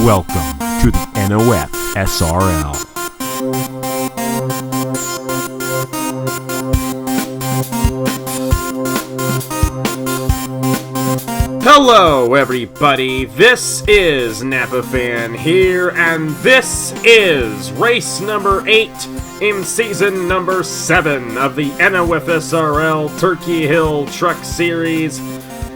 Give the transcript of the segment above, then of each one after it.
Welcome to the NOFSRL. Hello everybody, this is Napa Fan here, and this is race number 8 in season number 7 of the NOFSRL Turkey Hill Truck Series.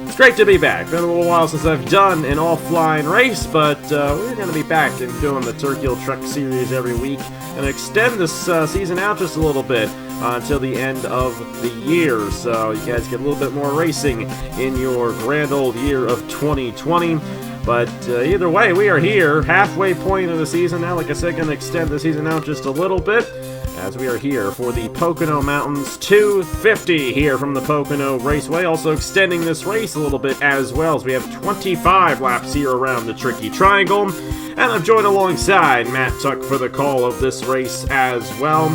It's great to be back. Been a little while since I've done an offline race, but we're going to be back and doing the Turkey Hill Truck Series every week and extend this season out just a little bit until the end of the year, so you guys get a little bit more racing in your grand old year of 2020. But either way, we are here, halfway point of the season now. Like I said, going to extend the season out just a little bit, as we are here for the Pocono Mountains 250 here from the Pocono Raceway. Also extending this race a little bit as well, as we have 25 laps here around the Tricky Triangle. And I'm joined alongside Matt Tuck for the call of this race as well.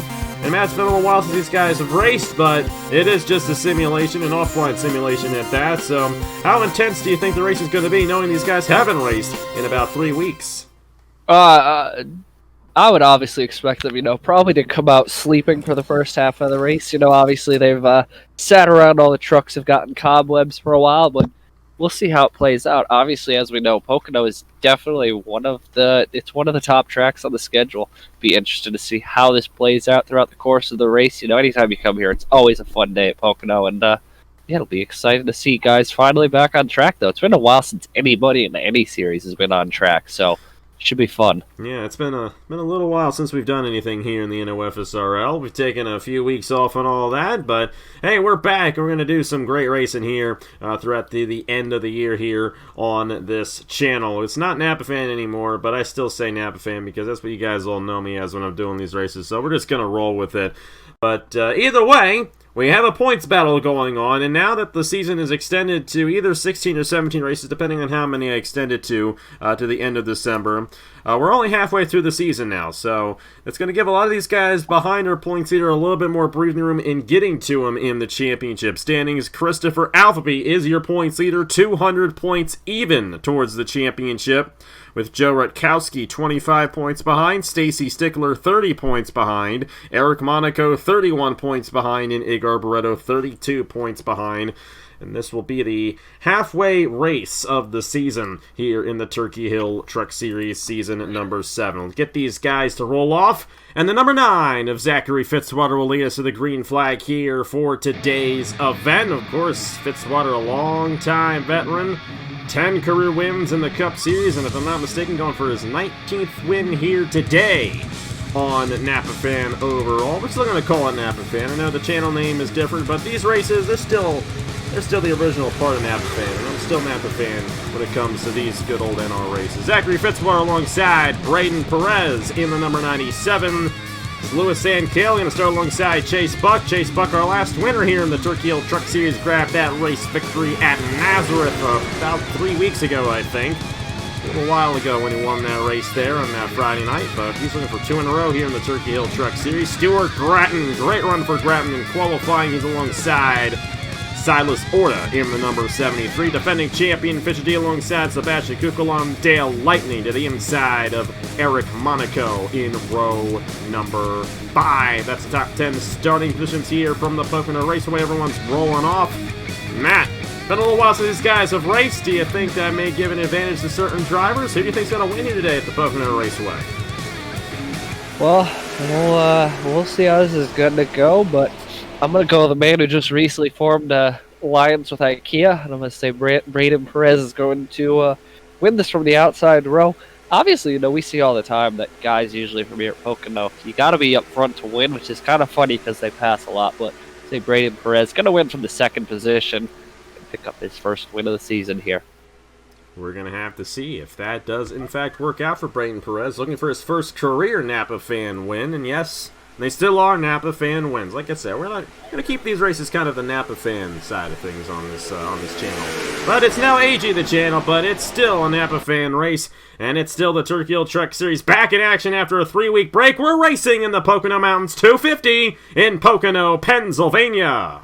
And Matt, it's been a little while since these guys have raced, but it is just a simulation, an offline simulation at that. So how intense do you think the race is going to be, knowing these guys haven't raced in about 3 weeks? I would obviously expect them, probably to come out sleeping for the first half of the race. Obviously they've sat around all the trucks, have gotten cobwebs for a while, but we'll see how it plays out. Obviously, as we know, Pocono is definitely one of the top tracks on the schedule. Be interested to see how this plays out throughout the course of the race. Anytime you come here, it's always a fun day at Pocono, and it'll be exciting to see guys finally back on track, though. It's been a while since anybody in any series has been on track, so should be fun. Yeah, it's been a little while since we've done anything here in the NOFSRL. We've taken a few weeks off and all that, but hey, we're back. We're going to do some great racing here throughout the end of the year here on this channel. It's not Napa Fan anymore, but I still say Napa Fan because that's what you guys all know me as when I'm doing these races, so we're just going to roll with it. But either way, we have a points battle going on, and now that the season is extended to either 16 or 17 races, depending on how many I extend it to the end of December, we're only halfway through the season now, so it's going to give a lot of these guys behind our points leader a little bit more breathing room in getting to them in the championship standings. Christopher Alphaby is your points leader, 200 points even towards the championship, with Joe Rutkowski 25 points behind, Stacy Stickler 30 points behind, Eric Monaco 31 points behind, and Igor Barreto 32 points behind. And this will be the halfway race of the season here in the Turkey Hill Truck Series season number 7. We'll get these guys to roll off, and the number 9 of Zachary Fitzwater will lead us to the green flag here for today's event. Of course, Fitzwater, a long-time veteran, 10 career wins in the Cup Series, and if I'm not mistaken, going for his 19th win here today on Napa Fan overall. We're still going to call it Napa Fan. I know the channel name is different, but these races, they're still the original part of Napa Fan, and I'm still Napa Fan when it comes to these good old NR races. Zachary Fitzwater alongside Braden Perez in the number 97. Louis Sankale going to start alongside Chase Buck. Chase Buck, our last winner here in the Turkey Hill Truck Series, grabbed that race victory at Nazareth about 3 weeks ago, I think. A little while ago when he won that race there on that Friday night, but he's looking for 2 in a row here in the Turkey Hill Truck Series. Stuart Gratton, great run for Gratton in qualifying. He's alongside Silas Orta in the number 73. Defending champion Fisher D alongside Sebastian Kukulon. Dale Lightning to the inside of Eric Monaco in row number 5. That's the top 10 starting positions here from the Pocono Raceway. Everyone's rolling off. Matt, been a little while since these guys have raced. Do you think that may give an advantage to certain drivers? Who do you think's going to win here today at the Pocono Raceway? Well, we'll see how this is going to go, but I'm going to go with the man who just recently formed an alliance with IKEA, and I'm going to say Braden Perez is going to win this from the outside row. Obviously, we see all the time that guys usually from here at Pocono, you got to be up front to win, which is kind of funny because they pass a lot, but I say Braden Perez going to win from the second position and pick up his first win of the season here. We're going to have to see if that does, in fact, work out for Braden Perez, looking for his first career Napa Fan win, and yes, they still are Napa Fan wins. Like I said, we're going to keep these races kind of the Napa Fan side of things on this channel. But it's now AG the channel, but it's still a Napa Fan race, and it's still the Turkey Hill Truck Series back in action after a 3-week break. We're racing in the Pocono Mountains 250 in Pocono, Pennsylvania.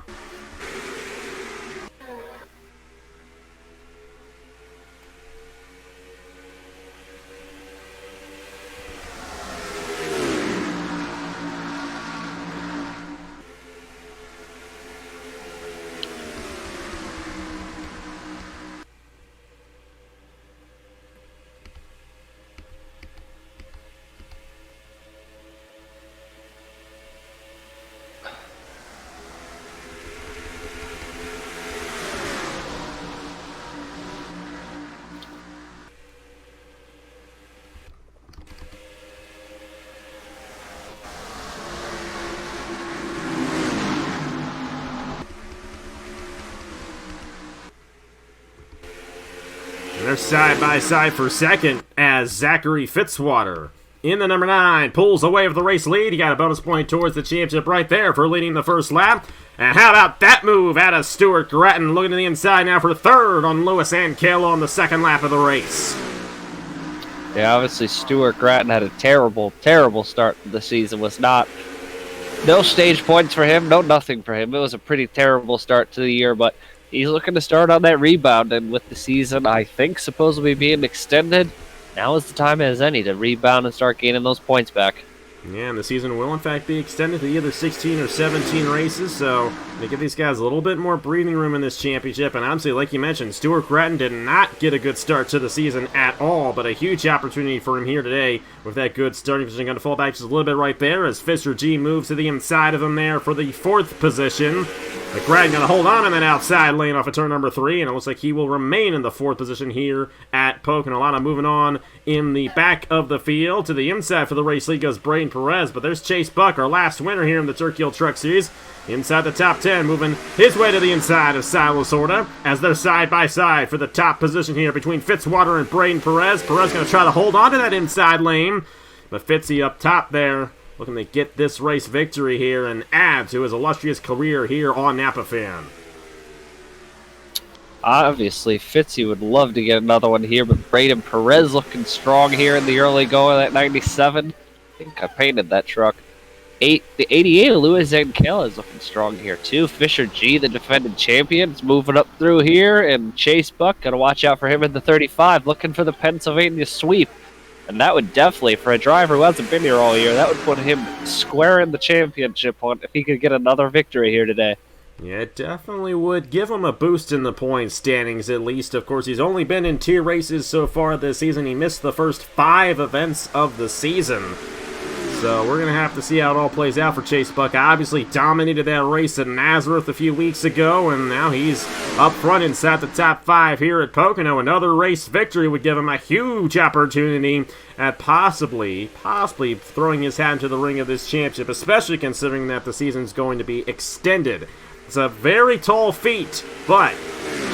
They're side by side for second as Zachary Fitzwater in the number 9 pulls away with the race lead. He got a bonus point towards the championship right there for leading the first lap. And how about that move out of Stuart Grattan, looking to the inside now for third on Lewis Ankale on the second lap of the race. Yeah, obviously Stuart Grattan had a terrible, terrible start to the season. Was not no stage points for him, no nothing for him. It was a pretty terrible start to the year, but he's looking to start on that rebound, and with the season, I think, supposedly being extended, now is the time as any to rebound and start gaining those points back. Yeah, and the season will, in fact, be extended to either 16 or 17 races, so they give these guys a little bit more breathing room in this championship. And obviously, like you mentioned, Stuart Grattan did not get a good start to the season at all, but a huge opportunity for him here today with that good starting position. Going to fall back just a little bit right there as Fisher G moves to the inside of him there for the 4th position. But Grattan going to hold on in that outside lane off of turn number 3, and it looks like he will remain in the 4th position here at Pocono. Moving on in the back of the field. To the inside for the race lead goes Braden Perez, but there's Chase Buck, our last winner here in the Turkey Hill Truck Series. Inside the top 10, moving his way to the inside of Silo Sorta as they're side by side for the top position here between Fitzwater and Braden Perez. Perez going to try to hold on to that inside lane, but Fitzy up top there, looking to get this race victory here and add to his illustrious career here on Napa Fan. Obviously, Fitzy would love to get another one here, but Braden Perez looking strong here in the early going at 97. I think I painted that truck. The 88 of Lewis Ankale is looking strong here too. Fisher G, the defending champion, is moving up through here, and Chase Buck, gotta watch out for him in the 35, looking for the Pennsylvania sweep. And that would definitely, for a driver who hasn't been here all year, that would put him square in the championship hunt if he could get another victory here today. Yeah, it definitely would give him a boost in the points standings at least. Of course, he's only been in 2 races so far this season. He missed the first 5 events of the season. So we're going to have to see how it all plays out for Chase Buck. Obviously dominated that race at Nazareth a few weeks ago, and now he's up front inside the top 5 here at Pocono. Another race victory would give him a huge opportunity at possibly throwing his hat into the ring of this championship, especially considering that the season's going to be extended. It's a very tall feat, but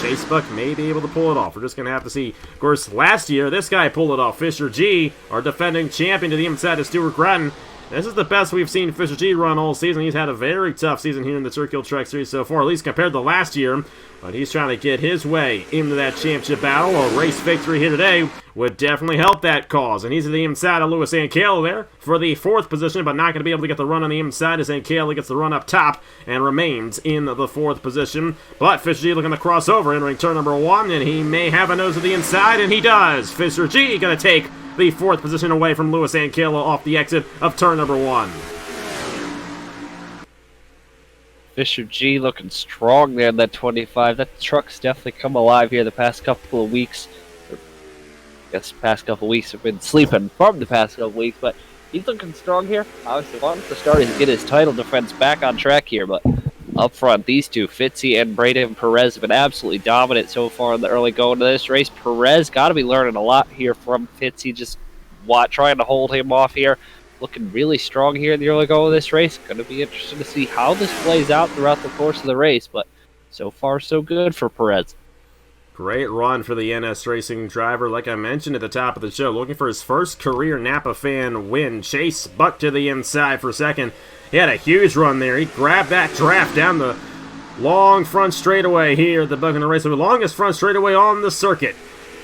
Chase Buck may be able to pull it off. We're just going to have to see. Of course, last year, this guy pulled it off. Fisher G, our defending champion, to the inside of Stuart Grattan. This is the best we've seen Fisher G run all season. He's had a very tough season here in the Turkey Hill Truck Series so far, at least compared to last year. But he's trying to get his way into that championship battle. A race victory here today would definitely help that cause. And he's at the inside of Lewis Ankale there for the 4th position, but not going to be able to get the run on the inside as Ankale gets the run up top and remains in the 4th position. But Fisher G looking to cross over, entering turn number 1, and he may have a nose to the inside, and he does. Fisher G going to take the 4th position away from Lewis Ankale off the exit of turn number 1. Fisher G looking strong there in that 25. That truck's definitely come alive here the past couple of weeks. I guess the past couple of weeks have been sleeping from the past couple of weeks, but he's looking strong here. Obviously wants to start and get his title defense back on track here, but up front, these two, Fitzy and Braden Perez, have been absolutely dominant so far in the early going of this race. Perez got to be learning a lot here from Fitzy, just trying to hold him off here. Looking really strong here in the early go of this race. Going to be interesting to see how this plays out throughout the course of the race, but so far so good for Perez. Great run for the NS Racing driver. Like I mentioned at the top of the show, looking for his first career Napa Fan win. Chase Buck to the inside for second. He had a huge run there. He grabbed that draft down the long front straightaway here at the Pocono Race. The longest front straightaway on the circuit.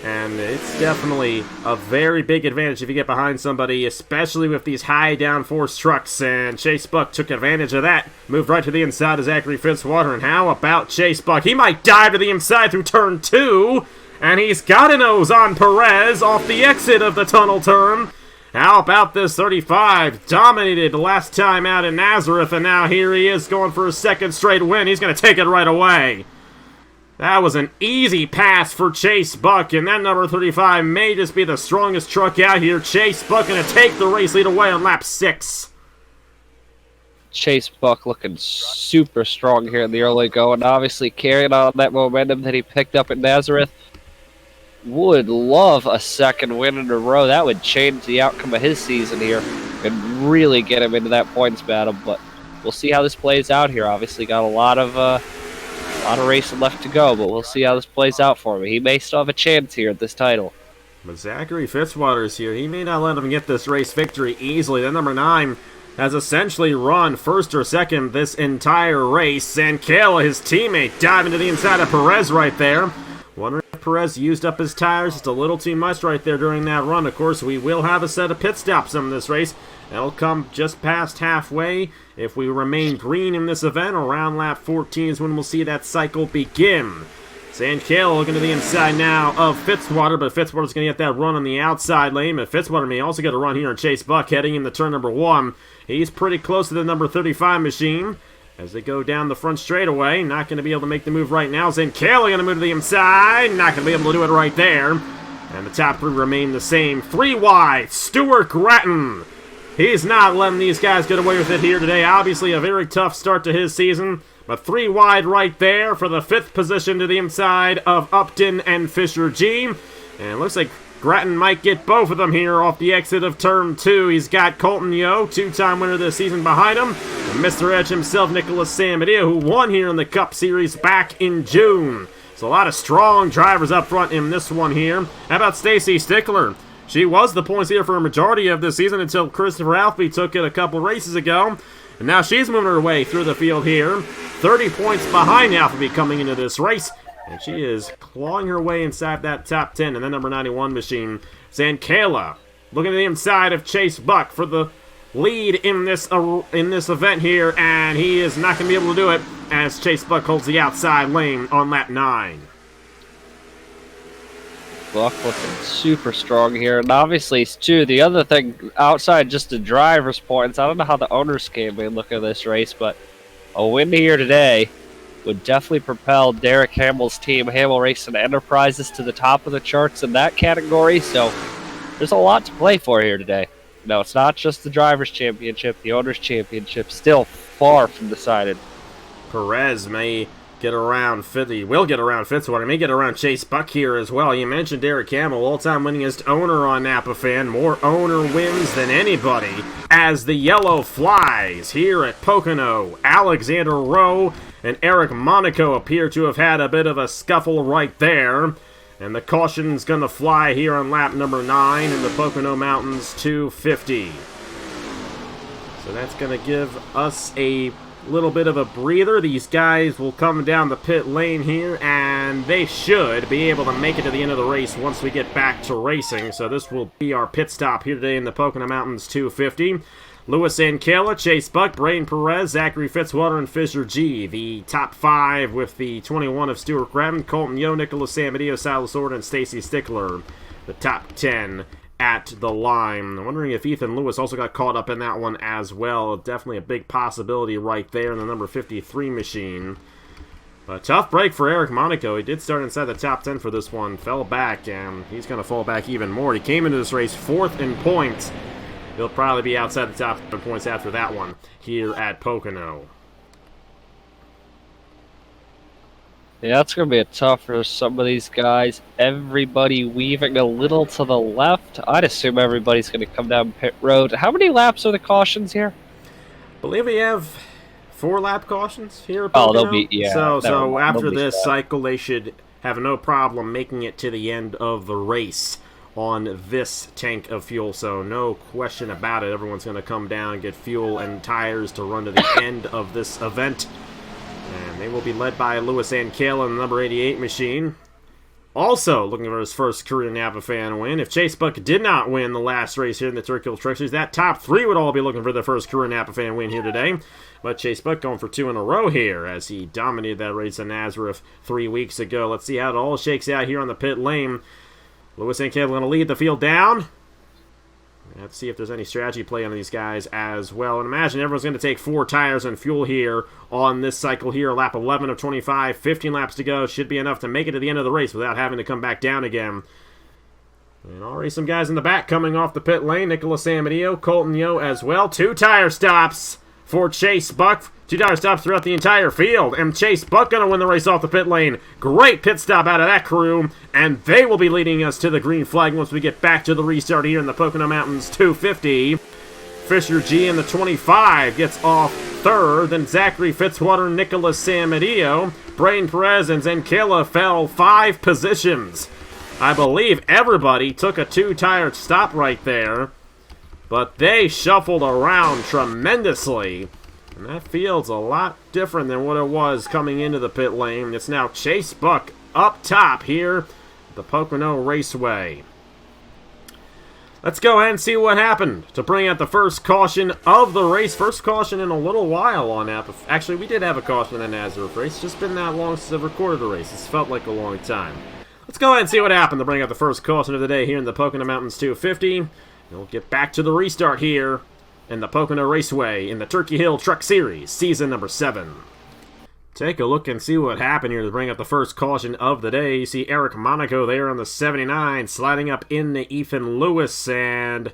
And it's definitely a very big advantage if you get behind somebody, especially with these high downforce trucks. And Chase Buck took advantage of that. Moved right to the inside of Zachary Fitzwater. And how about Chase Buck? He might dive to the inside through turn 2. And he's got a nose on Perez off the exit of the tunnel turn. How about this 35? Dominated the last time out in Nazareth. And now here he is going for a second straight win. He's going to take it right away. That was an easy pass for Chase Buck, and that number 35 may just be the strongest truck out here. Chase Buck going to take the race lead away on lap 6. Chase Buck looking super strong here in the early go, and obviously carrying on that momentum that he picked up at Nazareth. Would love a second win in a row. That would change the outcome of his season here and really get him into that points battle, but we'll see how this plays out here. Obviously got a lot of lot of racing left to go, but we'll see how this plays out for me. He may still have a chance here at this title. But Zachary Fitzwater's here. He may not let him get this race victory easily. That number 9 has essentially run first or second this entire race. And Kayla, his teammate, diving to the inside of Perez right there. Wondering if Perez used up his tires just a little too much right there during that run. Of course, we will have a set of pit stops in this race. That'll come just past halfway. If we remain green in this event, around lap 14 is when we'll see that cycle begin. Kayla looking to the inside now of Fitzwater, but Fitzwater's going to get that run on the outside lane. But Fitzwater may also get a run here on Chase Buck heading into turn number 1. He's pretty close to the number 35 machine as they go down the front straightaway. Not going to be able to make the move right now. Kayla going to move to the inside. Not going to be able to do it right there. And the top 3 remain the same. 3 wide, Stuart Gratton. He's not letting these guys get away with it here today. Obviously a very tough start to his season. But 3 wide right there for the 5th position to the inside of Upton and Fisher G. And it looks like Gratton might get both of them here off the exit of turn 2. He's got Colton Yo, 2-time winner this season, behind him. And Mr. Edge himself, Nicholas Samadia, who won here in the Cup Series back in June. So a lot of strong drivers up front in this one here. How about Stacy Stickler? She was the points leader for a majority of this season until Christopher Alfie took it a couple races ago. And now she's moving her way through the field here. 30 points behind Alphabet coming into this race. And she is clawing her way inside that top 10. And then number 91 machine, Kayla, looking at the inside of Chase Buck for the lead in this event here. And he is not going to be able to do it as Chase Buck holds the outside lane on lap 9. Buck looking super strong here, and obviously, too, the other thing, outside just the driver's points, I don't know how the owners came in look at this race, but a win here today would definitely propel Derek Hamill's team, Hamill Racing Enterprises, to the top of the charts in that category, so there's a lot to play for here today. No, it's not just the Drivers' Championship, the Owners' Championship, still far from decided. Perez may get around Fitzwater, may get around Chase Buck here as well. You mentioned Derek Hamill, all-time winningest owner on Napa Fan, more owner wins than anybody, as the yellow flies here at Pocono. Alexander Rowe and Eric Monaco appear to have had a bit of a scuffle right there, and the caution's going to fly here on lap number 9 in the Pocono Mountains 250. So that's going to give us a little bit of a breather. These guys will come down the pit lane here, and they should be able to make it to the end of the race once we get back to racing. So this will be our pit stop here today in the Pocono Mountains 250. Lewis Ankela, Chase Buck, Braden Perez, Zachary Fitzwater, and Fisher G. The top 5 with the 21 of Stuart Gratton, Colton Yo, Nicholas Samadio, Silas Ord, and Stacy Stickler. The top 10 at the line. I'm wondering if Ethan Lewis also got caught up in that one as well. Definitely a big possibility right there in the number 53 machine. A tough break for Eric Monaco. He did start inside the top 10 for this one. Fell back, and he's going to fall back even more. He came into this race 4th in points. He'll probably be outside the top 10 points after that one here at Pocono. Yeah, it's going to be a tough for some of these guys. Everybody weaving a little to the left. I'd assume everybody's going to come down pit road. How many laps are the cautions here? I believe we have 4 lap cautions here at Pocono. Oh, they'll be, yeah. So after this cycle, they should have no problem making it to the end of the race on this tank of fuel. So no question about it. Everyone's going to come down, get fuel and tires to run to the end of this event. And they will be led by Lewis Ankela in the number 88 machine. Also looking for his first career Napa Fan win. If Chase Buck did not win the last race here in the Turkey Hill Truck Series, that top 3 would all be looking for their first career Napa Fan win here today. But Chase Buck going for 2 in a row here as he dominated that race in Nazareth 3 weeks ago. Let's see how it all shakes out here on the pit lane. Lewis Ankela going to lead the field down. Let's see if there's any strategy play on these guys as well. And imagine everyone's going to take 4 tires and fuel here on this cycle here. Lap 11 of 25, 15 laps to go. Should be enough to make it to the end of the race without having to come back down again. And already some guys in the back coming off the pit lane. Nicholas Amadio, Colton Yo as well. 2 tire stops for Chase Buck. 2 tire stops throughout the entire field. And Chase Buck going to win the race off the pit lane. Great pit stop out of that crew. And they will be leading us to the green flag once we get back to the restart here in the Pocono Mountains 250. Fisher G in the 25 gets off 3rd. Then Zachary Fitzwater, Nicholas Samadio. Braden Perez and Zankilla fell 5 positions. I believe everybody took a 2-tire stop right there, but they shuffled around tremendously. And that field's a lot different than what it was coming into the pit lane. It's now Chase Buck up top here at the Pocono Raceway. Let's go ahead and see what happened to bring out the first caution of the race. First caution in a little while on that. Actually, we did have a caution in the Nazareth race. It's just been that long since I've recorded a race. It's felt like a long time. Let's go ahead and see what happened to bring out the first caution of the day here in the Pocono Mountains 250. And we'll get back to the restart here in the Pocono Raceway in the Turkey Hill Truck Series, season number 7. Take a look and see what happened here to bring up the first caution of the day. You see Eric Monaco there on the 79, sliding up into Ethan Lewis, and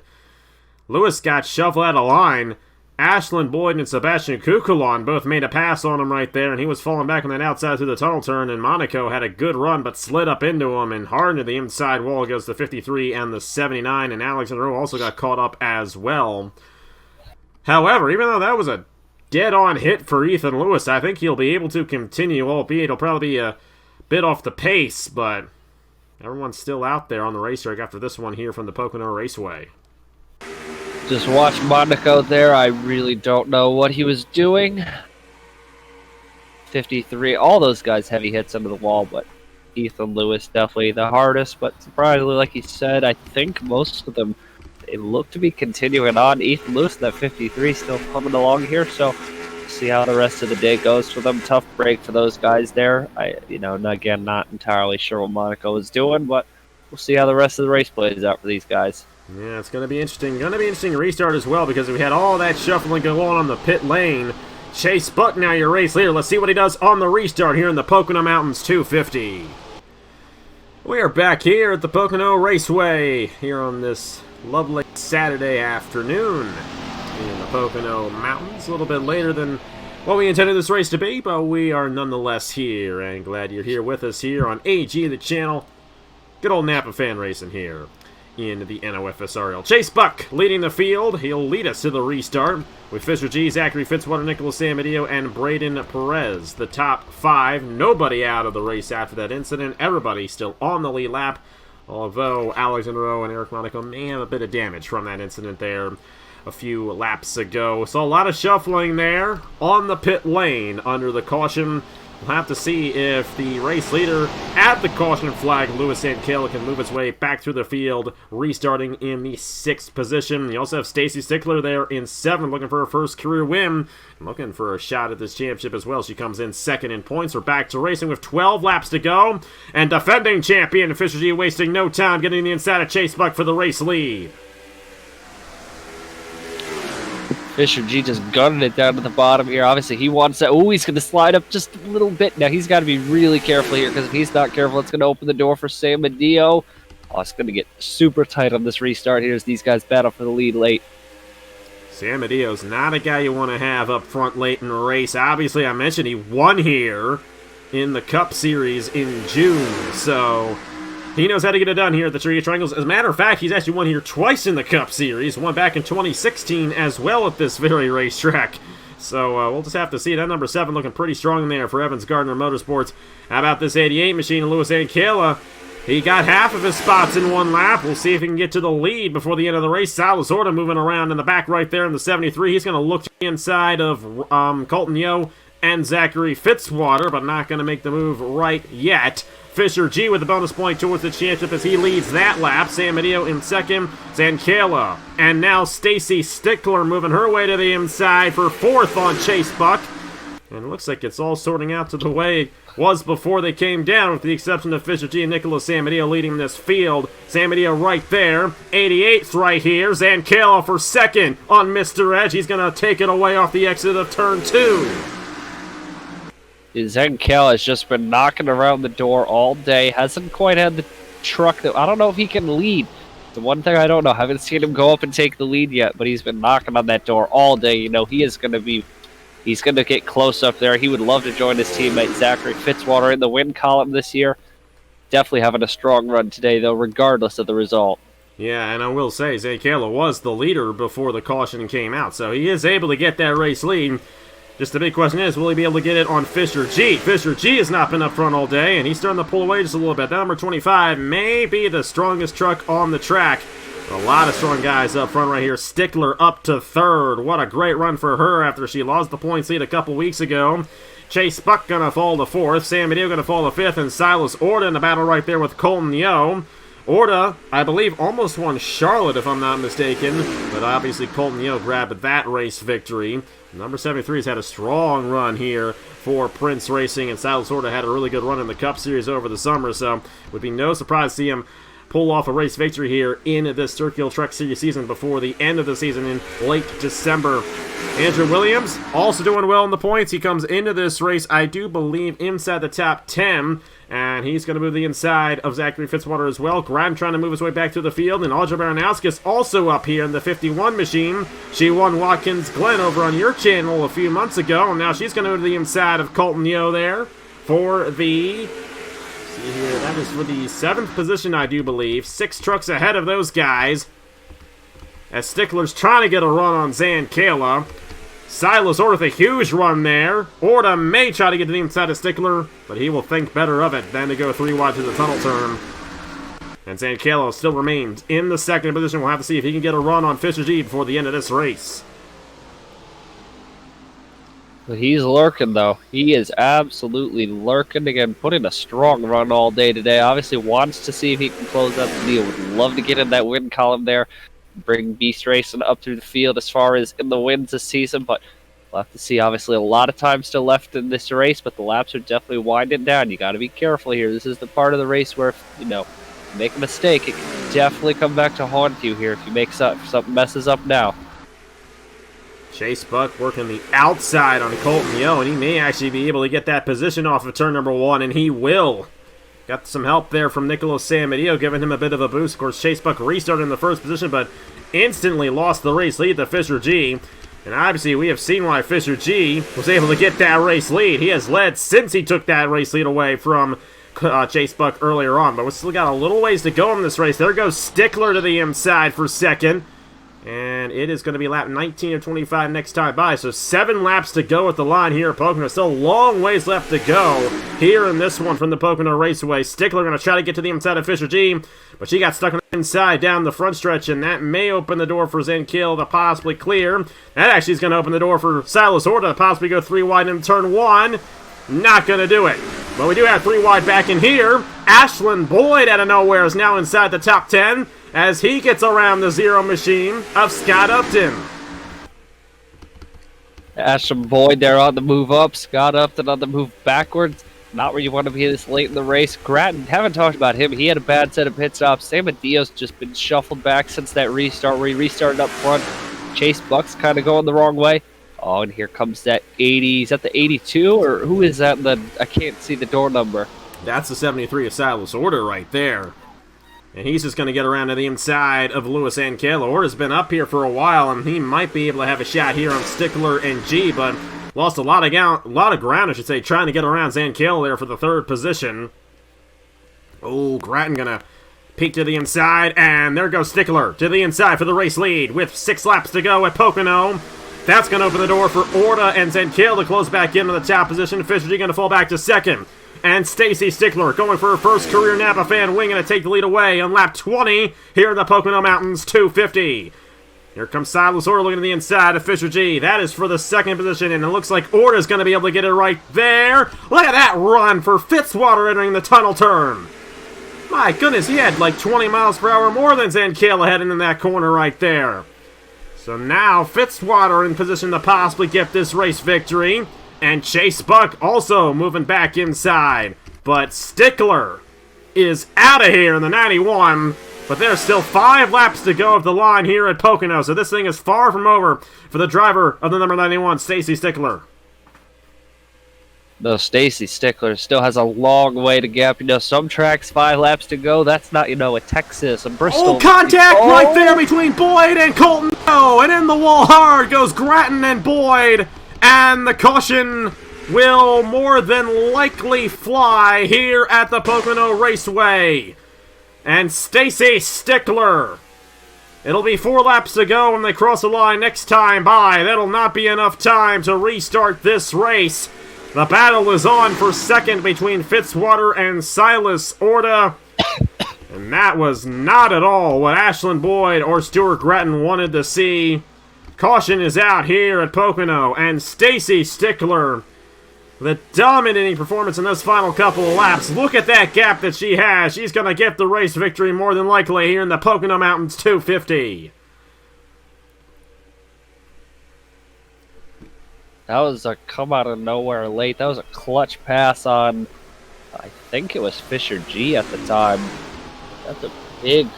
Lewis got shuffled out of line. Ashland Boyd and Sebastian Kukulon both made a pass on him right there, and he was falling back on that outside through the tunnel turn, and Monaco had a good run but slid up into him, and hard into the inside wall goes the 53 and the 79, and Alexander also got caught up as well. However, even though that was a dead-on hit for Ethan Lewis, I think he'll be able to continue, albeit it'll probably be a bit off the pace, but everyone's still out there on the racetrack after this one here from the Pocono Raceway. Just watch Monaco there. I really don't know what he was doing. 53, all those guys heavy hits under the wall, but Ethan Lewis definitely the hardest, but surprisingly, like he said, I think most of them, they look to be continuing on. Ethan Lewis, that 53, still coming along here, so see how the rest of the day goes for them. Tough break for those guys there. Again, not entirely sure what Monaco is doing, but we'll see how the rest of the race plays out for these guys. Yeah, it's going to be interesting. Going to be interesting restart as well, because we had all that shuffling go on the pit lane. Chase Buck now your race leader. Let's see what he does on the restart here in the Pocono Mountains 250. We are back here at the Pocono Raceway here on this lovely Saturday afternoon in the Pocono Mountains. A little bit later than what we intended this race to be, but we are nonetheless here, and glad you're here with us here on AG, the channel. Good old Napa fan racing here in the NOFSRL. Chase Buck leading the field. He'll lead us to the restart with Fisher G, Zachary Fitzwater, Nicholas Samadillo, and Braden Perez. The top 5. Nobody out of the race after that incident. Everybody still on the lead lap, although Alexander Rowe and Eric Monaco may have a bit of damage from that incident there a few laps ago. So a lot of shuffling there on the pit lane under the caution. We'll have to see if the race leader at the caution flag, Lewis Zankilla, can move its way back through the field, restarting in the 6th position. You also have Stacy Stickler there in 7th, looking for her first career win, and looking for a shot at this championship as well. She comes in 2nd in points. We're back to racing with 12 laps to go, and defending champion Fisher G wasting no time getting the inside of Chase Buck for the race lead. Fisher G just gunning it down to the bottom here. Obviously, he wants that. Oh, he's going to slide up just a little bit. Now, he's got to be really careful here, because if he's not careful, it's going to open the door for Samadillo. Oh, it's going to get super tight on this restart here as these guys battle for the lead late. Samadillo's not a guy you want to have up front late in the race. Obviously, I mentioned he won here in the Cup Series in June, so he knows how to get it done here at the Turkey Triangles. As a matter of fact, he's actually won here twice in the Cup Series. Won back in 2016 as well at this very racetrack. So we'll just have to see. That number 7 looking pretty strong there for Evans Gardner Motorsports. How about this 88 machine, Lewis Zankilla? He got half of his spots in one lap. We'll see if he can get to the lead before the end of the race. Salazorda moving around in the back right there in the 73. He's going to look to the inside of Colton Yo and Zachary Fitzwater, but not going to make the move right yet. Fisher G with the bonus point towards the championship as he leads that lap. Samadillo in 2nd, Zankilla, and now Stacy Stickler moving her way to the inside for 4th on Chase Buck. And it looks like it's all sorting out to the way it was before they came down, with the exception of Fisher G and Nicholas Samadillo leading this field. Samadillo right there, 88th right here. Zankilla for 2nd on Mr. Edge. He's going to take it away off the exit of turn 2. Zankilla has just been knocking around the door all day. Hasn't quite had the truck that I don't know if he can lead. The one thing I don't know, haven't seen him go up and take the lead yet, but he's been knocking on that door all day. You know, he's going to get close up there. He would love to join his teammate Zachary Fitzwater in the win column this year. Definitely having a strong run today, though, regardless of the result. Yeah, and I will say, Zankilla was the leader before the caution came out, so he is able to get that race lead. Just the big question is, will he be able to get it on Fisher G? Fisher G has not been up front all day, and he's starting to pull away just a little bit. That number 25 may be the strongest truck on the track. A lot of strong guys up front right here. Stickler up to third. What a great run for her after she lost the points lead a couple weeks ago. Chase Buck gonna fall to fourth. Sam Medeo gonna fall to fifth, and Silas Orta in the battle right there with Colton Yo. Orta, I believe, almost won Charlotte, if I'm not mistaken, but obviously Colton Yo grabbed that race victory. Number 73 has had a strong run here for Prince Racing, and Silas Orta had a really good run in the Cup Series over the summer, so it would be no surprise to see him pull off a race victory here in this Circular Truck Series season before the end of the season in late December. Andrew Williams also doing well in the points. He comes into this race, I do believe, inside the top 10, and he's going to move the inside of Zachary Fitzwater as well. Graham trying to move his way back through the field, and Audra Baranowskis also up here in the 51 machine. She won Watkins Glen over on your channel a few months ago, and now she's going to move to the inside of Colton Yo there for the... See here, that is for the 7th position, I do believe. 6 trucks ahead of those guys. As Stickler's trying to get a run on Zan Kayla. Silas Orta with a huge run there. Orta may try to get to the inside of Stickler, but he will think better of it than to go 3 wide to the tunnel turn. And Zan Kayla still remains in the 2nd position. We'll have to see if he can get a run on Fisher G before the end of this race. But he's lurking, though. He is absolutely lurking. Again, putting a strong run all day today. Obviously wants to see if he can close up the deal. Would love to get in that win column there. Bring Beast Racing up through the field as far as in the wins this season. But we'll have to see. Obviously, a lot of time still left in this race, but the laps are definitely winding down. You got to be careful here. This is the part of the race where, if you make a mistake, it can definitely come back to haunt you here if you make something messes up now. Chase Buck working the outside on Colton Yo, and he may actually be able to get that position off of turn number 1, and he will. Got some help there from Nicolas Samedillo, giving him a bit of a boost. Of course, Chase Buck restarted in the 1st position, but instantly lost the race lead to Fisher G. And obviously, we have seen why Fisher G was able to get that race lead. He has led since he took that race lead away from Chase Buck earlier on. But we still got a little ways to go in this race. There goes Stickler to the inside for 2nd. And it is going to be lap 19 of 25 next time by. So 7 laps to go at the line here at Pocono. Still a long ways left to go here in this one from the Pocono Raceway. Stickler going to try to get to the inside of Fisher G, but she got stuck on the inside down the front stretch, and that may open the door for Zankiel to possibly clear. That actually is going to open the door for Silas Orta to possibly go 3 wide in turn 1. Not going to do it. But we do have 3 wide back in here. Ashlyn Boyd out of nowhere is now inside the top 10. As he gets around the 0 machine of Scott Upton. Ashton Boyd there on the move up. Scott Upton on the move backwards. Not where you want to be this late in the race. Grattan, haven't talked about him. He had a bad set of pit stops. Sam Medio's just been shuffled back since that restart where he restarted up front. Chase Buck's kind of going the wrong way. Oh, and here comes that 80. Is that the 82? Or who is that? I can't see the door number. That's the 73 of Silas Orta right there. And he's just going to get around to the inside of Lewis Ankela. Orta's been up here for a while, and he might be able to have a shot here on Stickler and G, but lost a lot of ground, I should say, trying to get around Zankela there for the 3rd position. Oh, Grattan going to peek to the inside, and there goes Stickler to the inside for the race lead with 6 laps to go at Pocono. That's going to open the door for Orta and Zankela to close back into the top position. Fisher G going to fall back to 2nd. And Stacy Stickler going for her first career Napa fan win, going to take the lead away on lap 20 here in the Pocono Mountains 250. Here comes Silas Orta looking to the inside of Fisher G. That is for the 2nd position, and it looks like Orta's going to be able to get it right there. Look at that run for Fitzwater entering the tunnel turn. My goodness, he had like 20 miles per hour more than Zankela heading in that corner right there. So now Fitzwater in position to possibly get this race victory. And Chase Buck also moving back inside. But Stickler is out of here in the 91. But there's still 5 laps to go of the line here at Pocono. So this thing is far from over for the driver of the number 91, Stacy Stickler. No, Stacy Stickler still has a long way to gap. Some tracks 5 laps to go. That's not, a Texas, a Bristol. Oh, contact right there between Boyd and Colton. Oh, and in the wall hard goes Grattan and Boyd. And the caution will more than likely fly here at the Pocono Raceway. And Stacy Stickler It'll be 4 laps to go when they cross the line next time by. That'll not be enough time to restart this race. The battle is on for second between Fitzwater and Silas Orta. And that was not at all what Ashlyn Boyd or Stuart Grattan wanted to see. Caution is out here at Pocono, and Stacy Stickler, the dominating performance in this final couple of laps. Look at that gap that she has. She's going to get the race victory more than likely here in the Pocono Mountains 250. That was a come out of nowhere late. That was a clutch pass on, I think it was Fisher G at the time. That's a big...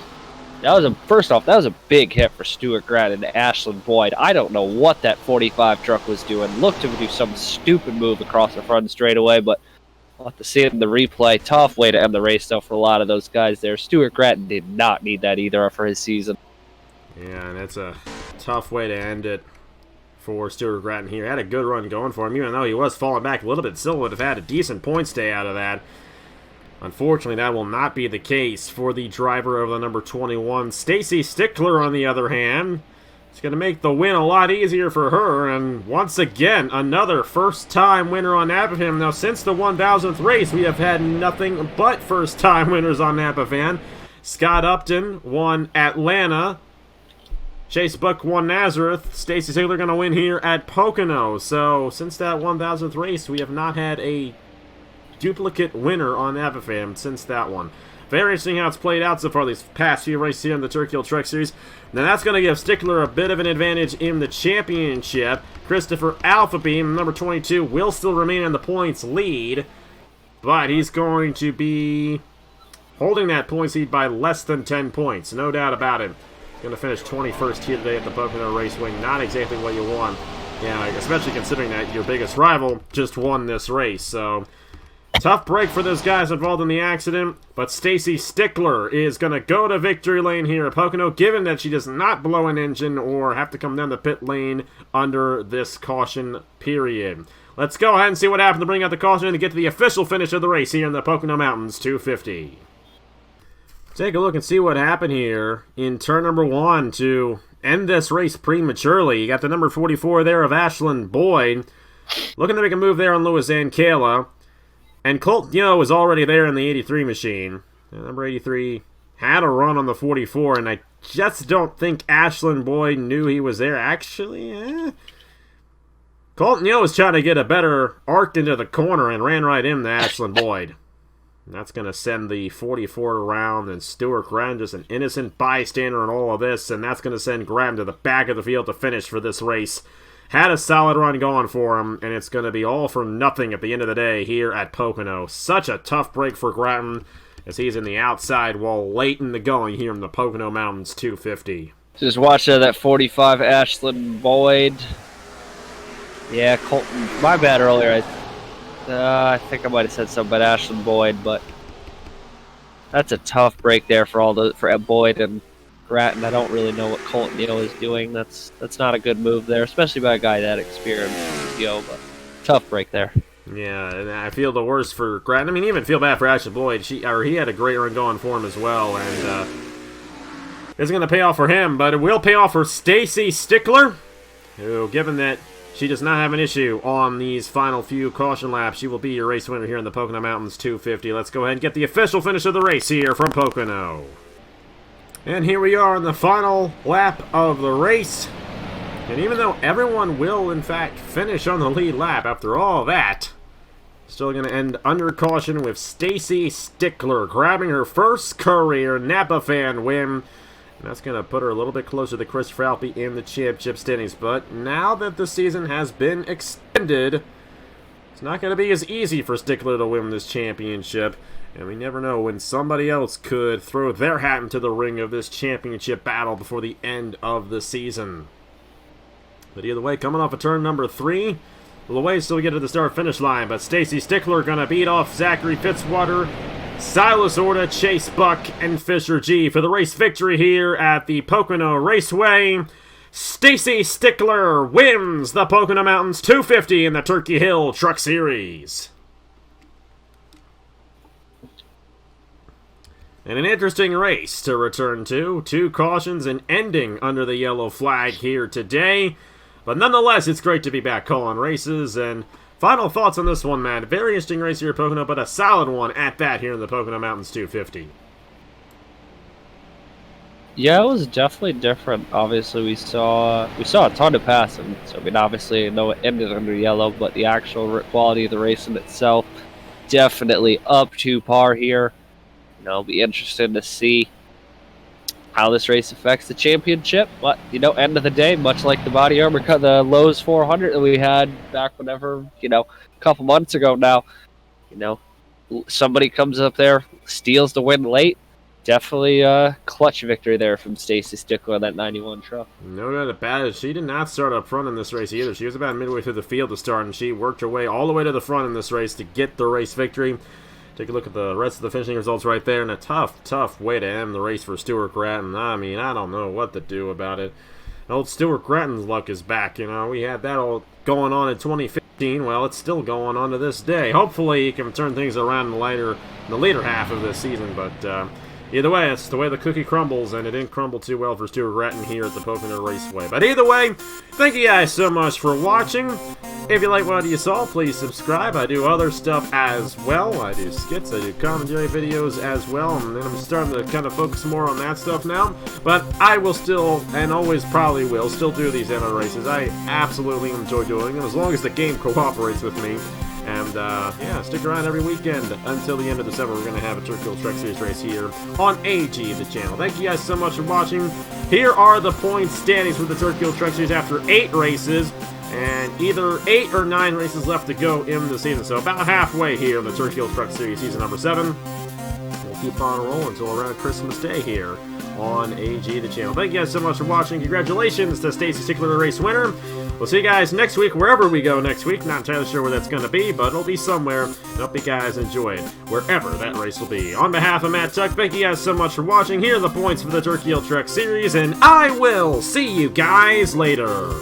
First off, that was a big hit for Stuart Grattan and Ashlyn Boyd. I don't know what that 45 truck was doing. Looked to do some stupid move across the front straightaway, but we'll have to see it in the replay. Tough way to end the race, though, for a lot of those guys there. Stuart Grattan did not need that either for his season. Yeah, and that's a tough way to end it for Stuart Grattan here. Had a good run going for him, even though he was falling back a little bit. Still would have had a decent point stay out of that. Unfortunately, that will not be the case for the driver of the number 21. Stacy Stickler, on the other hand, is going to make the win a lot easier for her. And once again, another first-time winner on NAPAFAN. Now, since the 1,000th race, we have had nothing but first-time winners on NAPAFAN. Scott Upton won Atlanta. Chase Buck won Nazareth. Stacy Stickler going to win here at Pocono. So, since that 1,000th race, we have not had a duplicate winner on NAPAFAN since that one. Very interesting how it's played out so far these past few races here in the Turkey Hill Truck Series. Now that's going to give Stickler a bit of an advantage in the championship. Christopher Alphabeam, number 22, will still remain in the points lead, but he's going to be holding that points lead by less than 10 points. No doubt about it. Going to finish 21st here today at the Pocono Raceway. Not exactly what you want. Yeah, especially considering that your biggest rival just won this race, so... Tough break for those guys involved in the accident, but Stacy Stickler is going to go to victory lane here at Pocono, given that she does not blow an engine or have to come down the pit lane under this caution period. Let's go ahead and see what happened to bring out the caution and get to the official finish of the race here in the Pocono Mountains 250. Take a look and see what happened here in turn number 1 to end this race prematurely. You got the number 44 there of Ashlyn Boyd, looking to make a move there on Louis Ankela. And Colt Yo was already there in the 83 machine. Number 83 had a run on the 44, and I just don't think Ashlyn Boyd knew he was there. Actually, Colton Yo was trying to get a better arc into the corner and ran right into Ashlyn Boyd. And that's going to send the 44 around, and Stuart Grattan just an innocent bystander in all of this, and that's going to send Grattan to the back of the field to finish for this race. Had a solid run going for him, and it's going to be all for nothing at the end of the day here at Pocono. Such a tough break for Grattan as he's in the outside wall late in the going here in the Pocono Mountains 250. Just watch that 45 Ashlyn Boyd. Yeah, Colton. My bad earlier. I think I might have said something about Ashlyn Boyd, but that's a tough break there for Boyd and Grattan. I don't really know what Colton Yo is doing. That's not a good move there, especially by a guy that experienced Yo, but tough break there. Yeah, and I feel the worst for Grattan. I mean, even feel bad for Ashlyn Boyd. He had a great run going for him as well, and it's going to pay off for him, but it will pay off for Stacy Stickler, who, given that she does not have an issue on these final few caution laps, she will be your race winner here in the Pocono Mountains 250. Let's go ahead and get the official finish of the race here from Pocono. And here we are in the final lap of the race. And even though everyone will, in fact, finish on the lead lap after all that, still going to end under caution with Stacy Stickler grabbing her first career NAPAFAN win. And that's going to put her a little bit closer to Christopher Alpe in the championship standings. But now that the season has been extended, it's not going to be as easy for Stickler to win this championship. And we never know when somebody else could throw their hat into the ring of this championship battle before the end of the season. But either way, coming off of turn number 3, the way still get to the start-finish line. But Stacy Stickler going to beat off Zachary Fitzwater, Silas Orta, Chase Buck, and Fisher G for the race victory here at the Pocono Raceway. Stacy Stickler wins the Pocono Mountains 250 in the Turkey Hill Truck Series. And an interesting race to return to. 2 cautions and ending under the yellow flag here today. But nonetheless, it's great to be back calling races. And final thoughts on this one, Matt. Very interesting race here at Pocono, but a solid one at that here in the Pocono Mountains 250. Yeah, it was definitely different. Obviously, we saw a ton of passing. So I mean, obviously, no, it ended under yellow, but the actual quality of the race in itself definitely up to par here. You know, it'll be interesting to see how this race affects the championship. But, you know, end of the day, much like the body armor, the Lowe's 400 that we had back whenever, you know, a couple months ago now, you know, somebody comes up there, steals the win late. Definitely a clutch victory there from Stacy Stickler on that 91 truck. No doubt about it. She did not start up front in this race either. She was about midway through the field to start, and she worked her way all the way to the front in this race to get the race victory. Take a look at the rest of the finishing results right there, and a tough way to end the race for Stuart Grattan. I mean, I don't know what to do about it. Old Stuart Grattan's luck is back, you know. We had that all going on in 2015. Well, it's still going on to this day. Hopefully, he can turn things around in the later half of this season, but either way, it's the way the cookie crumbles, and it didn't crumble too well for Stuart Grattan here at the Pocono Raceway. But either way, thank you guys so much for watching. If you like what you saw, please subscribe. I do other stuff as well. I do skits, I do commentary videos as well, and then I'm starting to kind of focus more on that stuff now. But I will still, and always probably will, still do these NO races. I absolutely enjoy doing them, as long as the game cooperates with me. And, yeah, stick around every weekend until the end of December. We're going to have a Turkey Truck Series race here on AG, the channel. Thank you guys so much for watching. Here are the point standings for the Turkey Truck Series after 8 races. And either 8 or 9 races left to go in the season. So about halfway here in the Turkey Truck Series season number 7. We'll keep on rolling until around Christmas Day here on AG, the channel. Thank you guys so much for watching. Congratulations to Stacy Stickler, the race winner. We'll see you guys next week, wherever we go next week. Not entirely sure where that's going to be, but it'll be somewhere. Hope you guys enjoy it, wherever that race will be. On behalf of Matt Tuck, thank you guys so much for watching. Here are the points for the Turkey Hill Truck Series, and I will see you guys later.